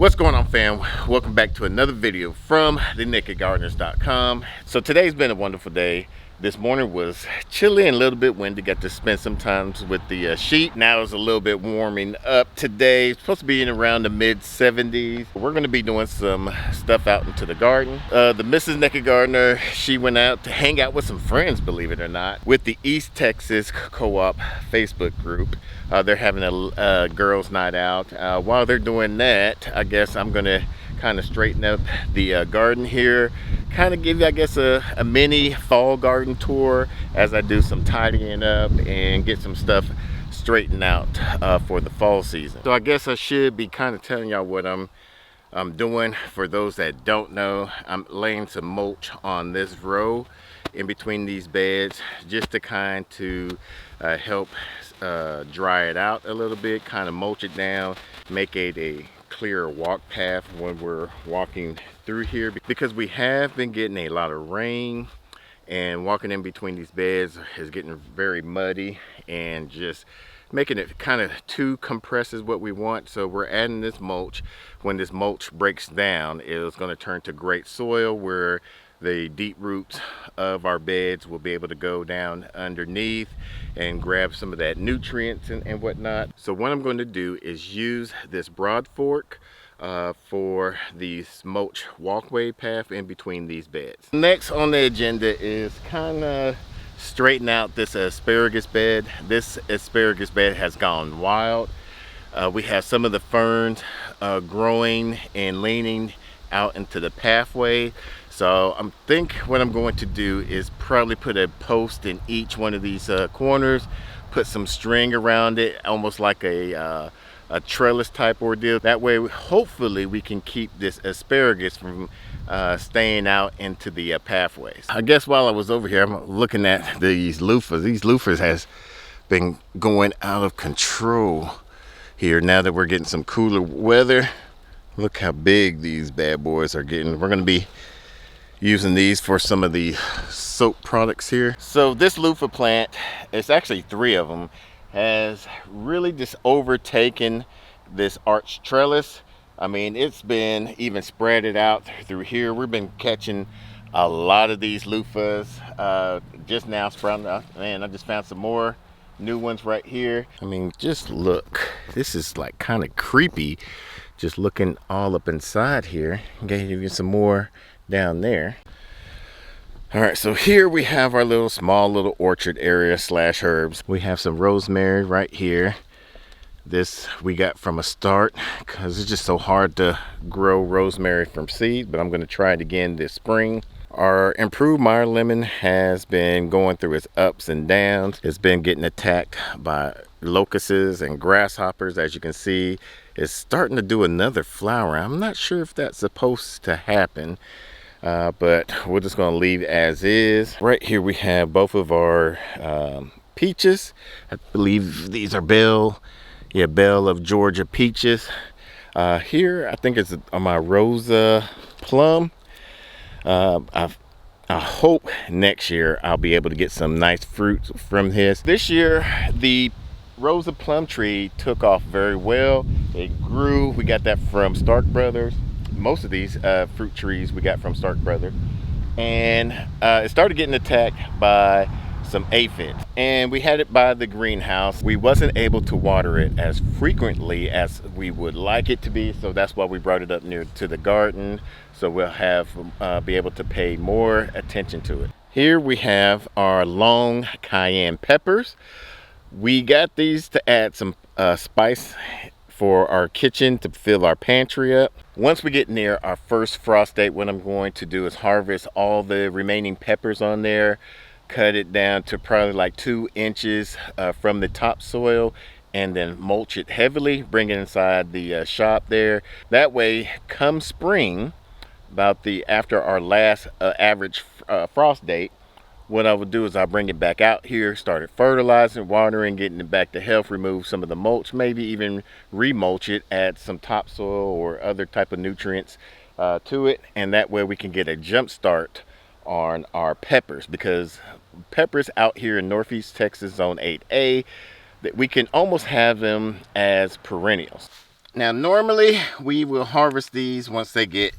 What's going on, fam? Welcome back to another video from thenakedgardeners.com. So today's been a wonderful day. This morning was chilly and a little bit windy. Got to spend some time with the sheep. Now it's a little bit warming up today. It's supposed to be in around the mid 70s. We're going to be doing some stuff out into the garden. The Mrs. Naked Gardener, she went out to hang out with some friends, believe it or not, with the East Texas Co-op Facebook group. They're having a girls' night out. While they're doing that, I guess I'm going to kind of straighten up the garden here, kind of give you, I guess, a mini fall garden tour as I do some tidying up and get some stuff straightened out for the fall season. So I guess I should be kind of telling y'all what I'm doing. For those that don't know, I'm laying some mulch on this row in between these beds, just to kind to help dry it out a little bit, kind of mulch it down, make it a clear walk path when we're walking through here, because we have been getting a lot of rain, and walking in between these beds is getting very muddy and just making it kind of too compressed is what we want. So we're adding this mulch. When this mulch breaks down, it's going to turn to great soil where the deep roots of our beds will be able to go down underneath and grab some of that nutrients and whatnot. So what I'm going to do is use this broad fork for the mulch walkway path in between these beds. Next on the agenda is kind of straighten out this asparagus bed. This asparagus bed has gone wild. We have some of the ferns growing and leaning out into the pathway. So I think what I'm going to do is probably put a post in each one of these corners, put some string around it, almost like a trellis type ordeal. That way, hopefully, we can keep this asparagus from staying out into the pathways. I guess while I was over here, I'm looking at these loofahs. These loofahs has been going out of control here now that we're getting some cooler weather. Look how big these bad boys are getting. We're going to be using these for some of the soap products here. So this loofah plant, it's actually 3 of them, has really just overtaken this arch trellis. I mean, it's been even spread it out through here. We've been catching a lot of these loofahs just now sprouting. Man, I just found some more new ones right here. I mean, just look. This is like kind of creepy, just looking all up inside here. Gave you some more down there. All right, so here we have our small little orchard area slash herbs. We have some rosemary right here. This we got from a start because it's just so hard to grow rosemary from seed, but I'm going to try it again this spring. Our improved Meyer lemon has been going through its ups and downs. It's been getting attacked by locusts and grasshoppers. As you can see, it's starting to do another flower. I'm not sure if that's supposed to happen, but we're just going to leave as is. Right here we have both of our peaches. I believe these are Belle of Georgia peaches. Here I think it's my Rosa plum. I hope next year I'll be able to get some nice fruits from this. This year the Rosa plum tree took off very well. It grew. We got that from Stark Brothers. Most of these fruit trees we got from Stark Brothers, and it started getting attacked by some aphids, and we had it by the greenhouse. We wasn't able to water it as frequently as we would like it to be, so that's why we brought it up near to the garden, so we'll have be able to pay more attention to it. Here we have our long cayenne peppers. We got these to add some spice for our kitchen to fill our pantry up. Once we get near our first frost date, what I'm going to do is harvest all the remaining peppers on there, cut it down to probably like 2 inches from the topsoil, and then mulch it heavily, bring it inside the shop there. That way, come spring, after our last average frost date, what I would do is I'll bring it back out here, started fertilizing, watering, getting it back to health, remove some of the mulch, maybe even remulch it, add some topsoil or other type of nutrients to it, and that way we can get a jump start on our peppers, because peppers out here in Northeast Texas Zone 8A, that we can almost have them as perennials. Now normally we will harvest these once they get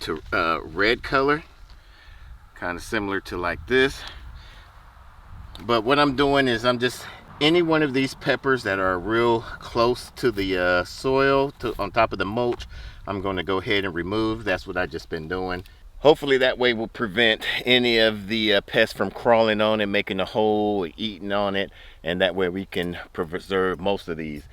to red color, kind of similar to like this. But what I'm doing is I'm just, any one of these peppers that are real close to the soil, on top of the mulch, I'm going to go ahead and remove. That's what I just been doing. Hopefully that way will prevent any of the pests from crawling on and making a hole, eating on it, and that way we can preserve most of these.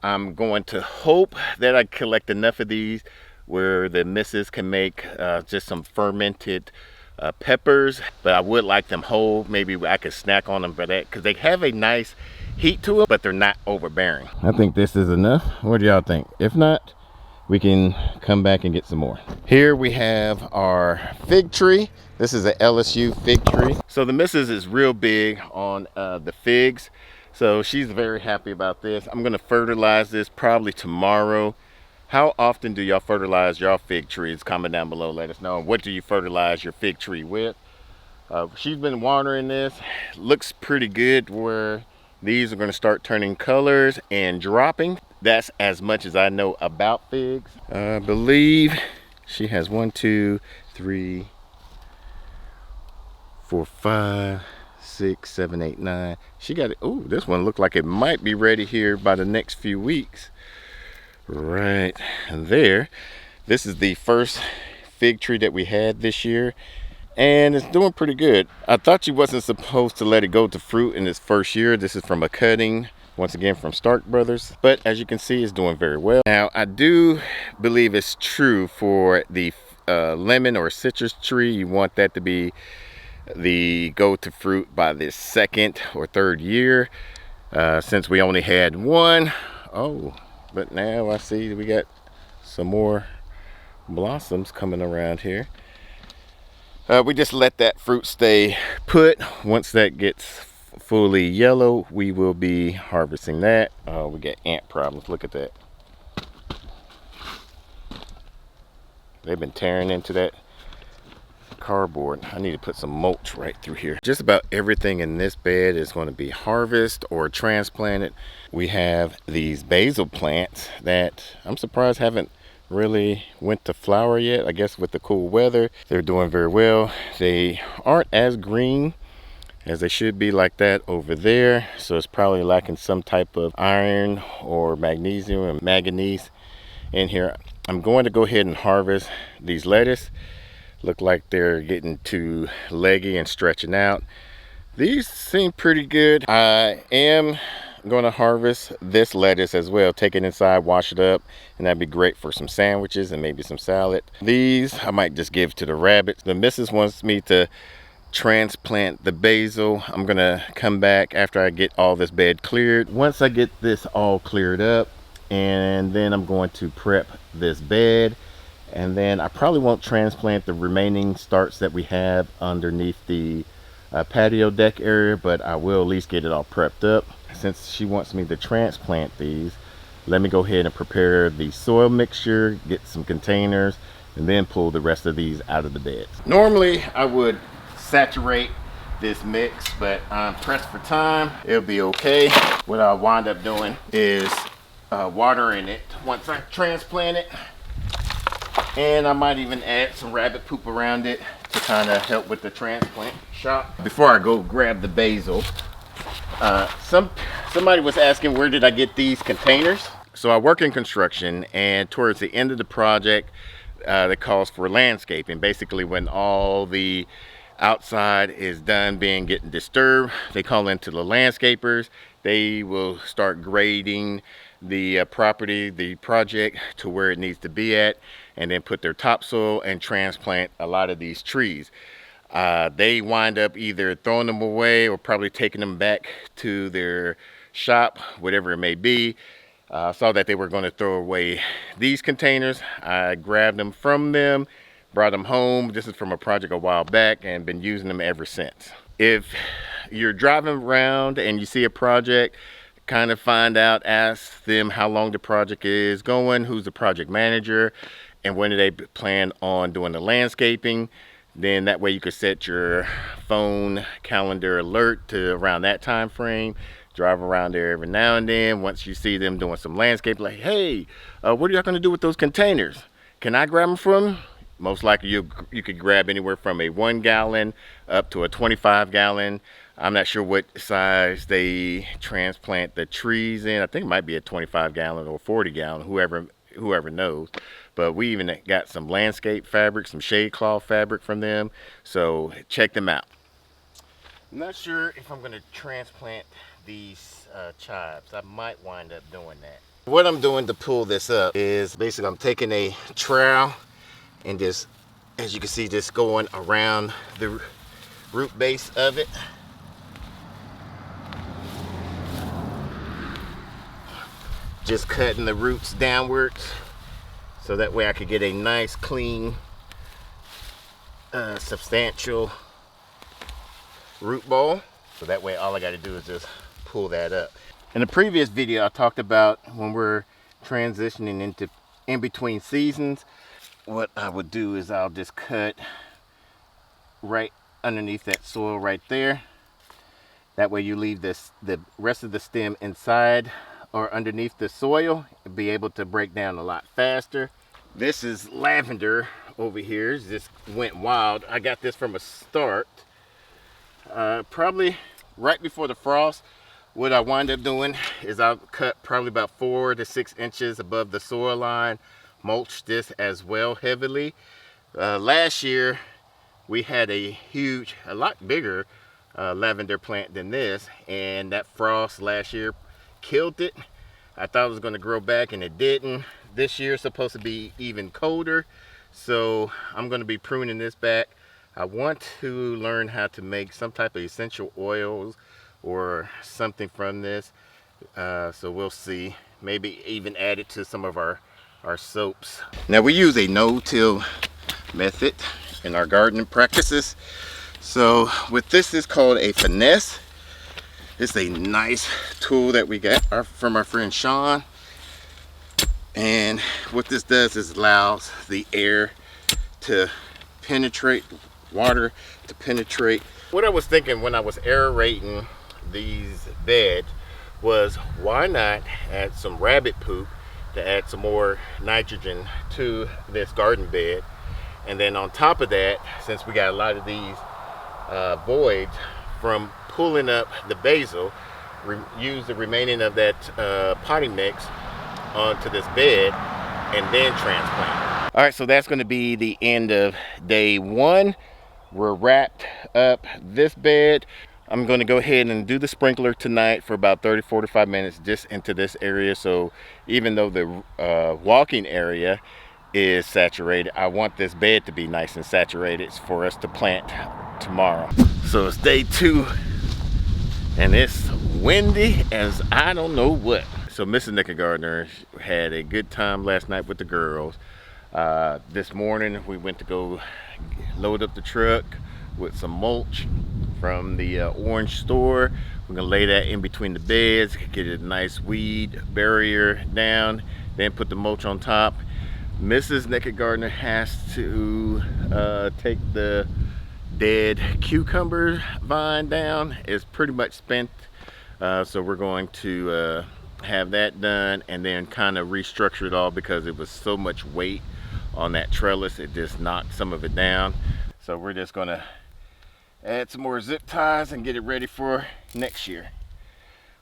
I'm going to hope that I collect enough of these where the missus can make just some fermented peppers, but I would like them whole. Maybe I could snack on them for that, because they have a nice heat to them, but they're not overbearing. I think this is enough. What do y'all think? If not, we can come back and get some more. Here we have our fig tree. This is an LSU fig tree. So the missus is real big on the figs, so she's very happy about this. I'm gonna fertilize this probably tomorrow. How often do y'all fertilize your fig trees? Comment down below, let us know. What do you fertilize your fig tree with? She's been watering this. Looks pretty good where these are gonna start turning colors and dropping. That's as much as I know about figs. I believe she has 1, 2, 3, 4, 5, 6, 7, 8, 9. She got it. Oh, this one looked like it might be ready here by the next few weeks. Right there. This is the first fig tree that we had this year, and it's doing pretty good. I thought you wasn't supposed to let it go to fruit in its first year. This is from a cutting, once again from Stark Brothers, but as you can see, it's doing very well. Now I do believe it's true for the lemon or citrus tree. You want that to be the go to fruit by the 2nd or 3rd year. Since we only had one, but now I see we got some more blossoms coming around here. We just let that fruit stay put. Once that gets fully yellow, we will be harvesting that. We got ant problems. Look at that. They've been tearing into that cardboard. I need to put some mulch right through here. Just about everything in this bed is going to be harvested or transplanted. We have these basil plants that I'm surprised haven't really went to flower yet. I guess with the cool weather, they're doing very well. They aren't as green as they should be like that over there, so it's probably lacking some type of iron or magnesium or manganese in here. I'm going to go ahead and harvest these lettuce. Look like they're getting too leggy and stretching out. These seem pretty good. I am going to harvest this lettuce as well, take it inside, wash it up, and that'd be great for some sandwiches and maybe some salad. These I might just give to the rabbits. The missus wants me to transplant the basil. I'm gonna come back after I get all this bed cleared. Once I get this all cleared up, and then I'm going to prep this bed, and then I probably won't transplant the remaining starts that we have underneath the patio deck area, but I will at least get it all prepped up. Since she wants me to transplant these, let me go ahead and prepare the soil mixture, get some containers, and then pull the rest of these out of the beds. Normally I would saturate this mix, but I'm pressed for time. It'll be okay. What I'll wind up doing is watering it once I transplant it, and I might even add some rabbit poop around it to kind of help with the transplant shop. Before I go grab the basil, somebody was asking where did I get these containers. So I work in construction, and towards the end of the project that calls for landscaping, basically when all the outside is done getting disturbed, they call into the landscapers. They will start grading the property, the project, to where it needs to be at, and then put their topsoil and transplant a lot of these trees. They wind up either throwing them away or probably taking them back to their shop, whatever it may be. I saw that they were going to throw away these containers. I grabbed them from them, brought them home. This is from a project a while back, and been using them ever since. If you're driving around and you see a project, kind of find out, ask them how long the project is going, who's the project manager, and when do they plan on doing the landscaping. Then that way you could set your phone calendar alert to around that time frame, drive around there every now and then. Once you see them doing some landscape, like, hey, what are y'all gonna do with those containers? Can I grab them from them? Most likely you could grab anywhere from a 1 gallon up to a 25 gallon. I'm not sure what size they transplant the trees in. I think it might be a 25 gallon or 40 gallon, whoever knows. But we even got some landscape fabric, some shade cloth fabric from them. So check them out. I'm not sure if I'm gonna transplant these chives. I might wind up doing that. What I'm doing to pull this up is basically I'm taking a trowel and just, as you can see, just going around the root base of it. Just cutting the roots downwards so that way I could get a nice, clean, substantial root ball. So that way all I got to do is just pull that up. In the previous video I talked about when we're transitioning into in between seasons, what I would do is I'll just cut right underneath that soil right there. That way you leave the rest of the stem inside or underneath the soil and be able to break down a lot faster. This is lavender over here. It just went wild. I got this from a start. Probably right before the frost. What I wind up doing is I'll cut probably about 4 to 6 inches above the soil line, mulch this as well heavily. Last year we had a lot bigger lavender plant than this, and that frost last year killed it. I thought it was going to grow back and it didn't. This year it's supposed to be even colder, so I'm going to be pruning this back. I want to learn how to make some type of essential oils or something from this, so we'll see. Maybe even add it to some of our soaps. Now we use a no-till method in our gardening practices. So with this is called a finesse. It's a nice tool that we got from our friend Sean. And what this does is allows the air to penetrate, water to penetrate. What I was thinking when I was aerating these beds was, why not add some rabbit poop to add some more nitrogen to this garden bed. And then on top of that, since we got a lot of these voids from pulling up the basil, use the remaining of that potting mix onto this bed and then transplant. All right, so that's going to be the end of day 1. We're wrapped up this bed. I'm going to go ahead and do the sprinkler tonight for about 30-45 minutes just into this area. So even though the walking area is saturated, I want this bed to be nice and saturated for us to plant tomorrow. So it's day 2 and it's windy as I don't know what. So Mrs. Nicka Gardener had a good time last night with the girls. This morning we went to go load up the truck with some mulch from the orange store. We're gonna lay that in between the beds, get a nice weed barrier down, then put the mulch on top. Mrs. Nicka Gardener has to take the dead cucumber vine down. It's pretty much spent, so we're going to have that done and then kind of restructure it all because it was so much weight on that trellis. It just knocked some of it down. So we're just gonna add some more zip ties and get it ready for next year.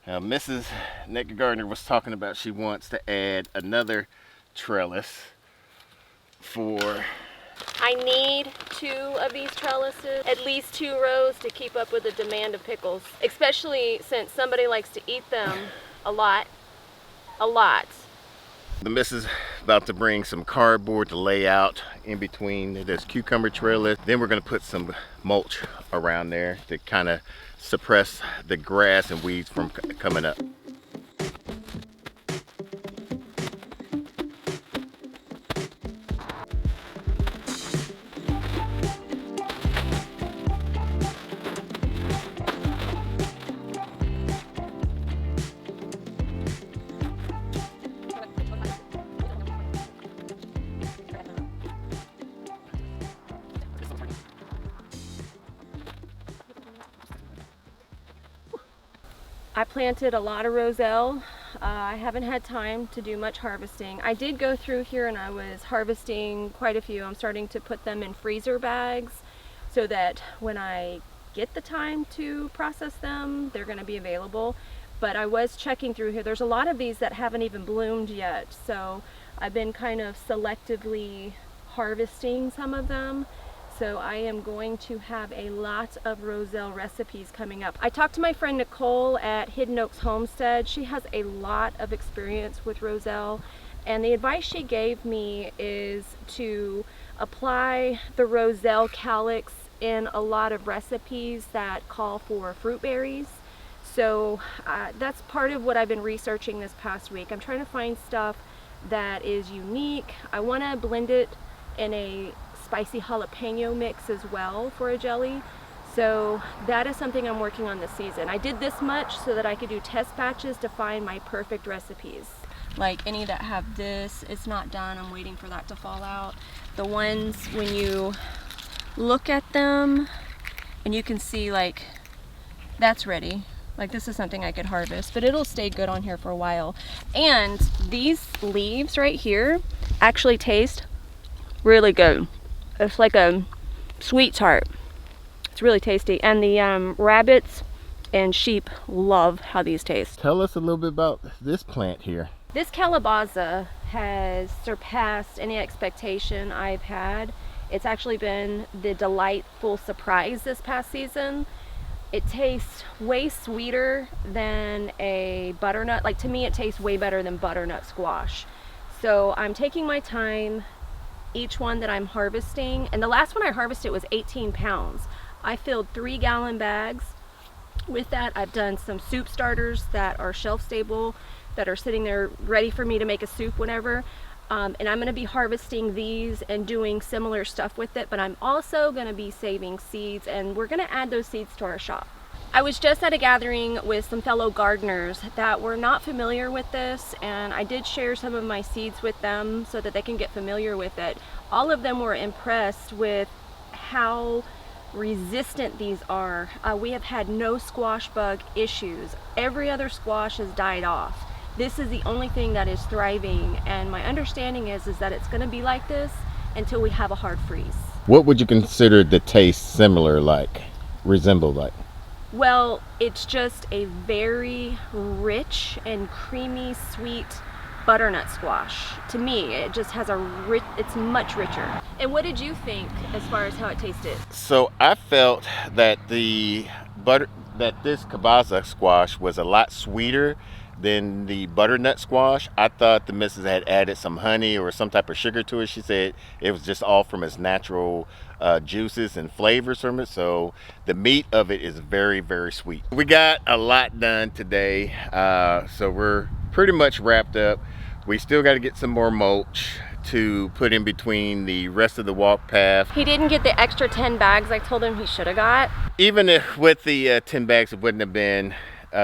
Mrs. Nicka Gardener was talking about she wants to add another trellis for... I need 2 of these trellises, at least 2 rows to keep up with the demand of pickles, especially since somebody likes to eat them a lot. The missus about to bring some cardboard to lay out in between this cucumber trellis. Then we're gonna put some mulch around there to kind of suppress the grass and weeds from coming up. I planted a lot of roselle. I haven't had time to do much harvesting. I did go through here and I was harvesting quite a few. I'm starting to put them in freezer bags so that when I get the time to process them, they're going to be available. But I was checking through here. There's a lot of these that haven't even bloomed yet, so I've been kind of selectively harvesting some of them. So I am going to have a lot of roselle recipes coming up. I talked to my friend Nicole at Hidden Oaks Homestead. She has a lot of experience with roselle, and the advice she gave me is to apply the roselle calyx in a lot of recipes that call for fruit berries. So that's part of what I've been researching this past week. I'm trying to find stuff that is unique. I want to blend it in a spicy jalapeno mix as well for a jelly. So that is something I'm working on this season. I did this much so that I could do test batches to find my perfect recipes. Like any that have this, it's not done. I'm waiting for that to fall out. The ones when you look at them and you can see like that's ready. Like this is something I could harvest, but it'll stay good on here for a while. And these leaves right here actually taste really good. It's like a sweet tart. It's really tasty. And the rabbits and sheep love how these taste. Tell us a little bit about this plant here. This calabaza has surpassed any expectation I've had. It's actually been the delightful surprise this past season. It tastes way sweeter than a butternut. Like to me, it tastes way better than butternut squash. So I'm taking my time each one that I'm harvesting. And the last one I harvested was 18 pounds. I filled 3-gallon bags. With that, I've done some soup starters that are shelf stable, that are sitting there ready for me to make a soup whenever. And I'm going to be harvesting these and doing similar stuff with it, but I'm also going to be saving seeds, and we're going to add those seeds to our shop. I was just at a gathering with some fellow gardeners that were not familiar with this, and I did share some of my seeds with them so that they can get familiar with it. All of them were impressed with how resistant these are. We have had no squash bug issues. Every other squash has died off. This is the only thing that is thriving, and my understanding is that it's going to be like this until we have a hard freeze. What would you consider the taste similar like, resemble like? Well, it's just a very rich and creamy, sweet butternut squash. To me, it just has it's much richer. And what did you think as far as how it tasted? So I felt that this calabaza squash was a lot sweeter than the butternut squash. I thought the missus had added some honey or some type of sugar to it. She said it was just all from its natural juices and flavors from it. So the meat of it is very, very sweet. We got a lot done today. So we're pretty much wrapped up. We still got to get some more mulch to put in between the rest of the walk path. He didn't get the extra 10 bags I told him he should have got. Even if with the 10 bags, it wouldn't have been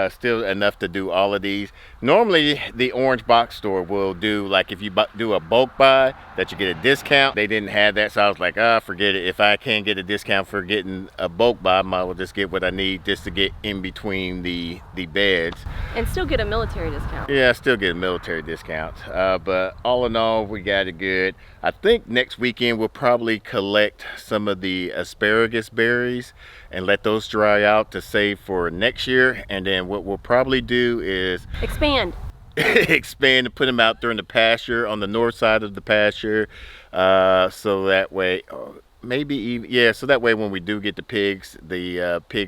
still enough to do all of these. Normally the orange box store will do, like if you do a bulk buy, that you get a discount. They didn't have that, so I was like, forget it. If I can't get a discount for getting a bulk buy, I might as well just get what I need just to get in between the beds. And still get a military discount. Yeah, still get a military discount. But all in all, we got it good. I think next weekend we'll probably collect some of the asparagus berries and let those dry out to save for next year. And then what we'll probably do is expand and put them out there in the pasture, on the north side of the pasture, so that way maybe even, yeah, so that way when we do get the pigs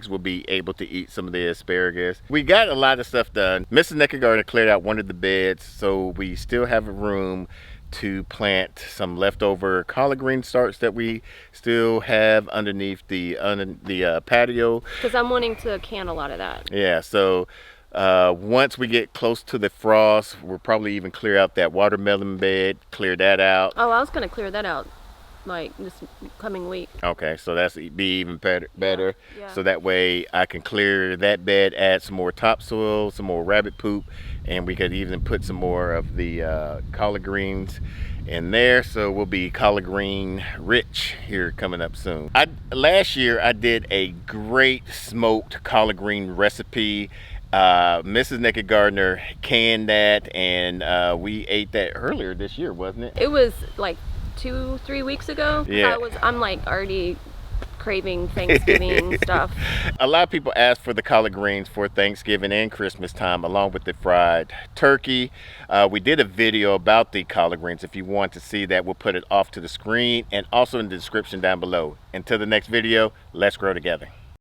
will be able to eat some of the asparagus. We got a lot of stuff done. Mrs. Naked Gardener cleared out one of the beds, so we still have a room to plant some leftover collard green starts that we still have underneath the patio. Because I'm wanting to can a lot of that. Yeah, so once we get close to the frost, we'll probably even clear out that watermelon bed, clear that out. Oh, I was going to clear that out like this coming week. Okay, so that's be even better. Yeah. So that way I can clear that bed, add some more topsoil, some more rabbit poop, and we could even put some more of the collard greens in there. So we'll be collard green rich here coming up soon. Last year I did a great smoked collard green recipe, Mrs. Naked Gardener canned that, and we ate that earlier this year, wasn't it? It was like 2-3 weeks ago. Yeah. I'm like already craving Thanksgiving stuff. A lot of people ask for the collard greens for Thanksgiving and Christmas time, along with the fried turkey. We did a video about the collard greens. If you want to see that, we'll put it off to the screen and also in the description down below. Until the next video, let's grow together.